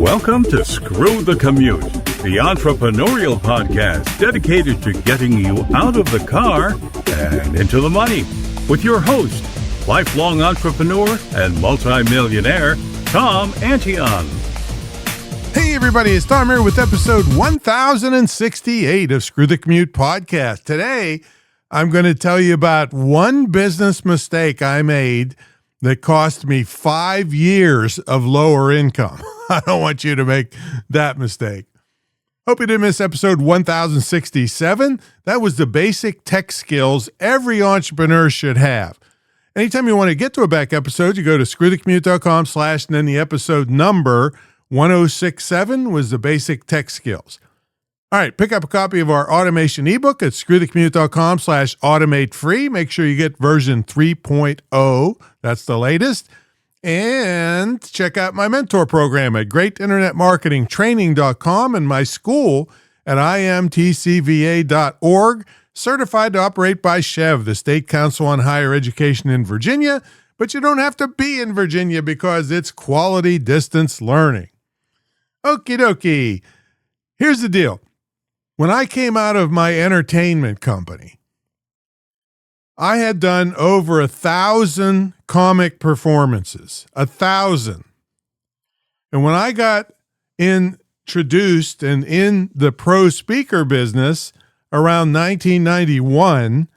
Welcome to Screw the Commute, the entrepreneurial podcast dedicated to getting you out of the car and into the money. With your host, lifelong entrepreneur and multimillionaire, Tom Antion. Hey everybody, it's Tom here with episode 1068 of Screw the Commute podcast. Today, I'm going to tell you about one business mistake I made that cost me 5 years of lower income. I don't want you to make that mistake. Hope you didn't miss episode 1067. That was the basic tech skills every entrepreneur should have. Anytime you want to get to a back episode, you go to screwthecommute.com/ and then the episode number 1067 was the basic tech skills. All right, pick up a copy of our automation ebook at screwthecommute.com/ automate free. Make sure you get version 3.0. That's the latest. And check out my mentor program at greatinternetmarketingtraining.com and my school at imtcva.org, certified to operate by SCHEV, the State Council on Higher Education in Virginia. But you don't have to be in Virginia because it's quality distance learning. Okie dokie. Here's the deal. When I came out of my entertainment company, I had done over 1,000 comic performances, 1,000. And when I got introduced and in the pro speaker business around 1991,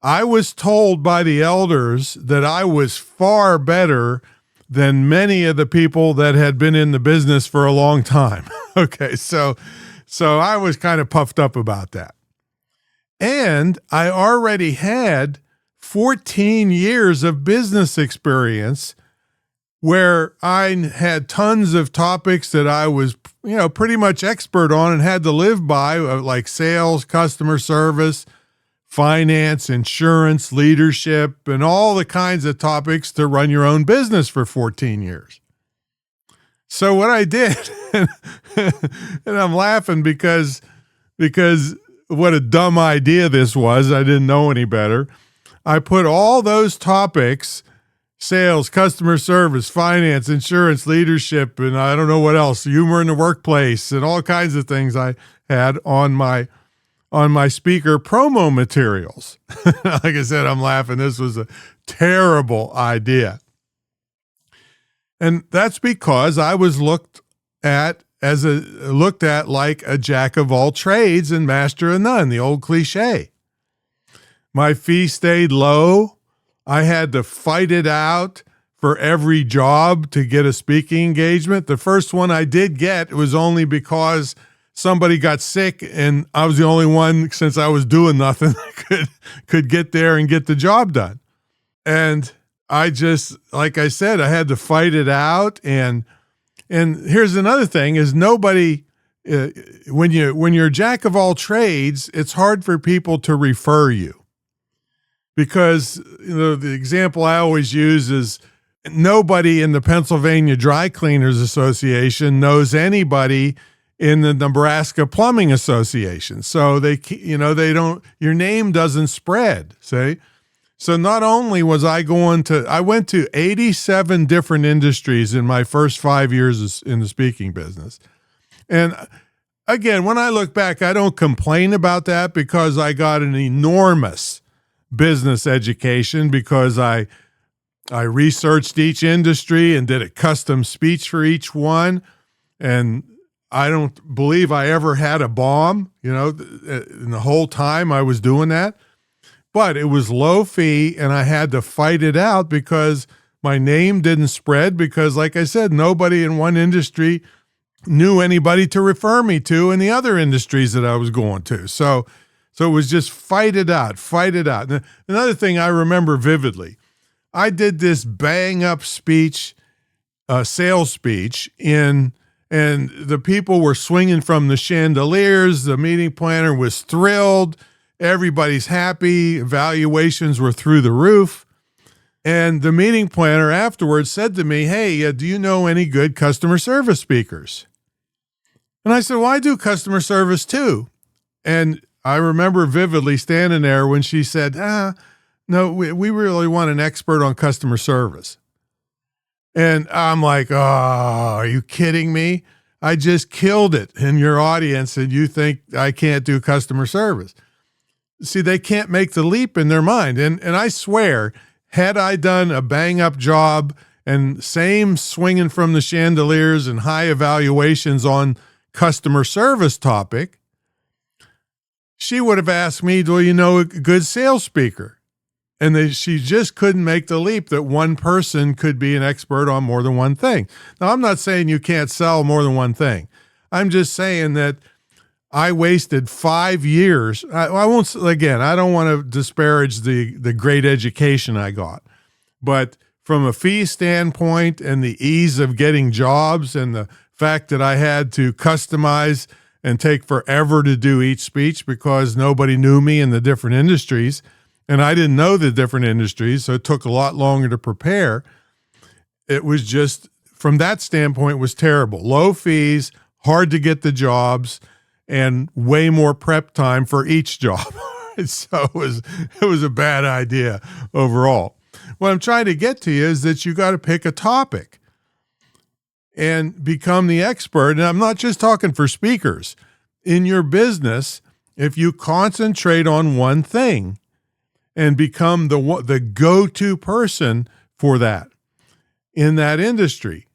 I was told by the elders that I was far better than many of the people that had been in the business for a long time. Okay, so I was kind of puffed up about that. And I already had 14 years of business experience where I had tons of topics that I was, pretty much expert on and had to live by, like sales, customer service, finance, insurance, leadership, and all the kinds of topics to run your own business for 14 years. So what I did, and I'm laughing because what a dumb idea this was. I didn't know any better. I put all those topics, sales, customer service, finance, insurance, leadership, and I don't know what else, humor in the workplace, and all kinds of things I had on my speaker promo materials. Like I said, I'm laughing. This was a terrible idea. And that's because I was looked at like a jack of all trades and master of none, the old cliche. My fee stayed low. I had to fight it out for every job to get a speaking engagement. The first one I did get was only because somebody got sick and I was the only one, since I was doing nothing, could get there and get the job done. And I just, like I said, I had to fight it out. And here's another thing is nobody, when you're a jack of all trades, it's hard for people to refer you. Because the example I always use is nobody in the Pennsylvania Dry Cleaners Association knows anybody in the Nebraska Plumbing Association. So they don't, your name doesn't spread, see? So not only was I went to 87 different industries in my first 5 years in the speaking business. And again, when I look back, I don't complain about that because I got an enormous business education because I researched each industry and did a custom speech for each one. And I don't believe I ever had a bomb, in the whole time I was doing that. But it was low fee and I had to fight it out because my name didn't spread because, like I said, nobody in one industry knew anybody to refer me to in the other industries that I was going to. So it was just fight it out. And another thing I remember vividly, I did this bang up speech, sales speech and the people were swinging from the chandeliers. The meeting planner was thrilled. Everybody's happy. Evaluations were through the roof. And the meeting planner afterwards said to me, "Hey, do you know any good customer service speakers?" And I said, "Well, I do customer service too." And I remember vividly standing there when she said, "No, we really want an expert on customer service." And I'm like, "Oh, are you kidding me?" I just killed it in your audience and you think I can't do customer service. See, they can't make the leap in their mind. And I swear, had I done a bang-up job and same swinging from the chandeliers and high evaluations on customer service topic, she would have asked me, do you know a good sales speaker? And she just couldn't make the leap that one person could be an expert on more than one thing. Now, I'm not saying you can't sell more than one thing. I'm just saying that I wasted 5 years. I don't want to disparage the great education I got, but from a fee standpoint and the ease of getting jobs and the fact that I had to customize and take forever to do each speech because nobody knew me in the different industries, and I didn't know the different industries, so it took a lot longer to prepare. It was just, from that standpoint, was terrible. Low fees, hard to get the jobs, and way more prep time for each job. So it was a bad idea overall. What I'm trying to get to you is that you got to pick a topic and become the expert. And I'm not just talking for speakers. In your business, if you concentrate on one thing and become the go-to person for that in that industry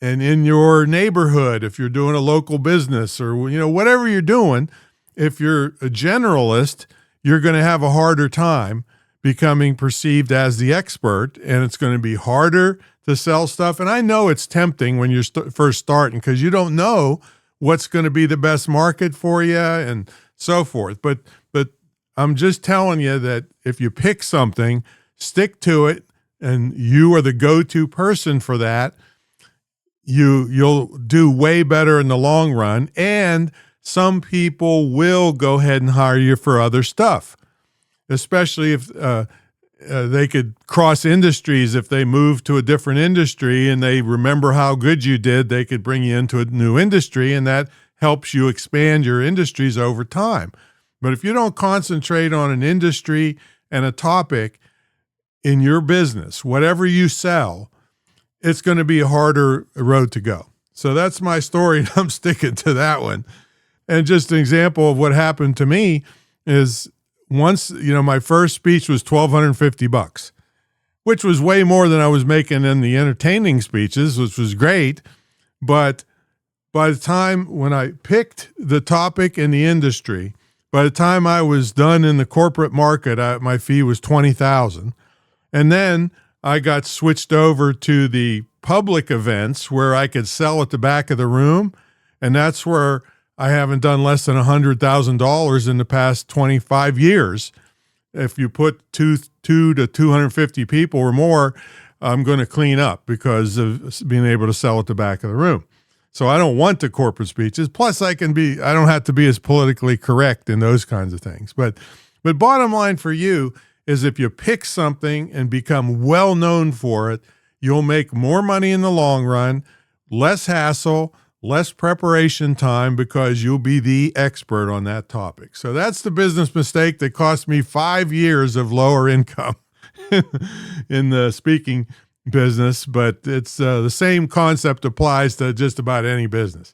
and in your neighborhood, if you're doing a local business or whatever you're doing, if you're a generalist, you're going to have a harder time becoming perceived as the expert, and it's going to be harder to sell stuff. And I know it's tempting when you're first starting because you don't know what's going to be the best market for you and so forth. But I'm just telling you that if you pick something, stick to it, and you are the go-to person for that, you'll do way better in the long run. And some people will go ahead and hire you for other stuff, especially if they could cross industries. If they move to a different industry and they remember how good you did, they could bring you into a new industry, and that helps you expand your industries over time. But if you don't concentrate on an industry and a topic in your business, whatever you sell, it's going to be a harder road to go. So that's my story, and I'm sticking to that one. And just an example of what happened to me is once, my first speech was $1,250, which was way more than I was making in the entertaining speeches, which was great. But by the time when I picked the topic in the industry, by the time I was done in the corporate market, my fee was $20,000. And then I got switched over to the public events where I could sell at the back of the room. And that's where I haven't done less than $100,000 in the past 25 years. If you put two to 250 people or more, I'm going to clean up because of being able to sell at the back of the room. So I don't want the corporate speeches. Plus, I don't have to be as politically correct in those kinds of things. But bottom line for you is if you pick something and become well known for it, you'll make more money in the long run, less hassle, less preparation time because you'll be the expert on that topic. So that's the business mistake that cost me 5 years of lower income in the speaking business, but it's the same concept applies to just about any business.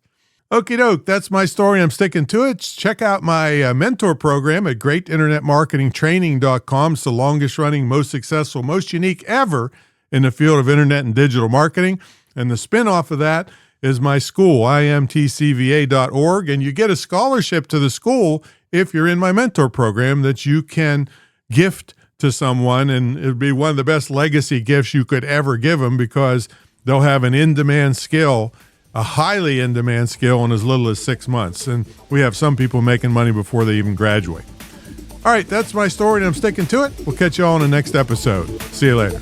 Okie doke, that's my story. I'm sticking to it. Check out my mentor program at greatinternetmarketingtraining.com. It's the longest running, most successful, most unique ever in the field of internet and digital marketing. And the spinoff of that is my school, imtcva.org. And you get a scholarship to the school if you're in my mentor program that you can gift to someone, and it would be one of the best legacy gifts you could ever give them because they'll have an in-demand skill, a highly in-demand skill in as little as 6 months. And we have some people making money before they even graduate. All right, that's my story, and I'm sticking to it. We'll catch you all in the next episode. See you later.